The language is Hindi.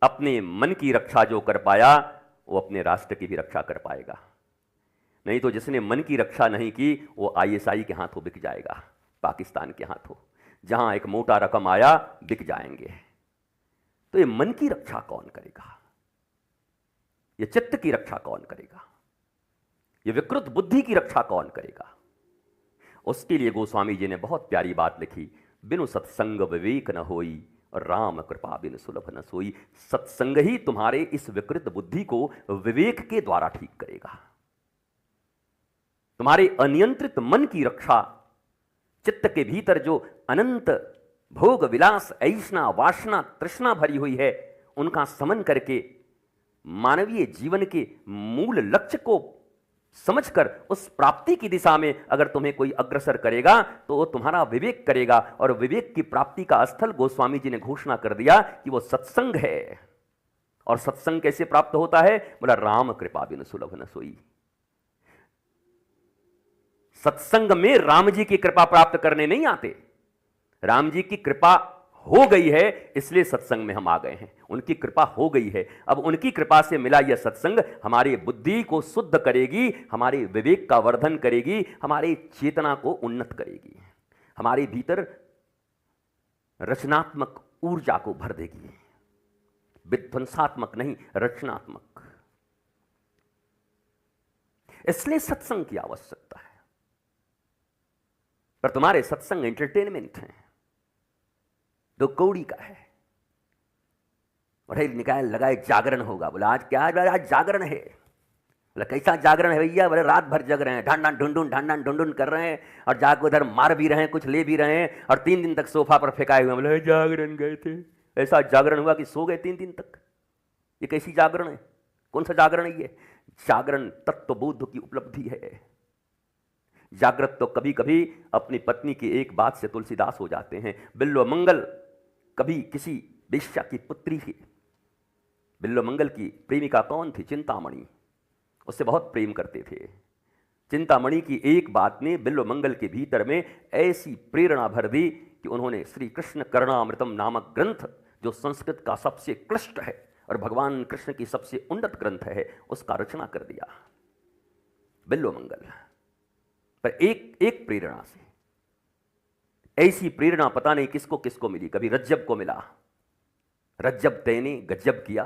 अपने मन की रक्षा जो कर पाया वो अपने राष्ट्र की भी रक्षा कर पाएगा। नहीं तो जिसने मन की रक्षा नहीं की वो आईएसआई के हाथों बिक जाएगा, पाकिस्तान के हाथों। जहां एक मोटा रकम आया बिक जाएंगे। तो ये मन की रक्षा कौन करेगा? ये चित्त की रक्षा कौन करेगा? ये विकृत बुद्धि की रक्षा कौन करेगा? उसके लिए गोस्वामी जी ने बहुत प्यारी बात लिखी, बिनु सत्संग विवेक न होई और राम कृपा बिन सुलभ न सोई। सत्संग ही तुम्हारे इस विकृत बुद्धि को विवेक के द्वारा ठीक करेगा। तुम्हारे अनियंत्रित मन की रक्षा, चित्त के भीतर जो अनंत भोग विलास ऐषणा वासना तृष्णा भरी हुई है, उनका समन करके मानवीय जीवन के मूल लक्ष्य को समझकर उस प्राप्ति की दिशा में अगर तुम्हें कोई अग्रसर करेगा तो वो तुम्हारा विवेक करेगा। और विवेक की प्राप्ति का स्थल गोस्वामी जी ने घोषणा कर दिया कि वो सत्संग है। और सत्संग कैसे प्राप्त होता है? बोला राम कृपा बिन सुलभ न सोई। सत्संग में राम जी की कृपा प्राप्त करने नहीं आते। राम जी की कृपा हो गई है इसलिए सत्संग में हम आ गए हैं। उनकी कृपा हो गई है, अब उनकी कृपा से मिला यह सत्संग हमारी बुद्धि को शुद्ध करेगी, हमारे विवेक का वर्धन करेगी, हमारी चेतना को उन्नत करेगी, हमारे भीतर रचनात्मक ऊर्जा को भर देगी। विध्वंसात्मक नहीं, रचनात्मक। इसलिए सत्संग की आवश्यकता है। पर तुम्हारे सत्संग एंटरटेनमेंट है, दो कौड़ी का है। बढ़े निकाय लगाए जागरण होगा। बोला आज क्या? आज जागरण है। बोला कैसा जागरण है भैया? बोले रात भर जग रहे हैं, ढांढन ढूंढून कर रहे हैं और जाग उधर मार भी रहे हैं, कुछ ले भी रहे हैं और 3 दिन तक सोफा पर फेंकाए हुए। बोले जागरण गए थे। ऐसा जागरण हुआ कि सो गए 3 दिन तक। ये कैसी जागरण है? कौन सा जागरण है ये? जागरण तत्वबोध की उपलब्धि है। जागृत तो कभी कभी अपनी पत्नी की एक बात से तुलसीदास हो जाते हैं। बिल्व मंगल कभी किसी वेश्या की पुत्री थी। बिल्व मंगल की प्रेमिका कौन थी? चिंतामणि। उससे बहुत प्रेम करते थे। चिंतामणि की एक बात ने बिल्व मंगल के भीतर में ऐसी प्रेरणा भर दी कि उन्होंने श्री कृष्ण करणामृतम नामक ग्रंथ, जो संस्कृत का सबसे क्लिष्ट है और भगवान कृष्ण की सबसे उन्नत ग्रंथ है, उसका रचना कर दिया बिल्व मंगल। पर एक प्रेरणा से, ऐसी प्रेरणा पता नहीं किसको किसको मिली। कभी रज्जब को मिला, रज्जब तैने गजब किया,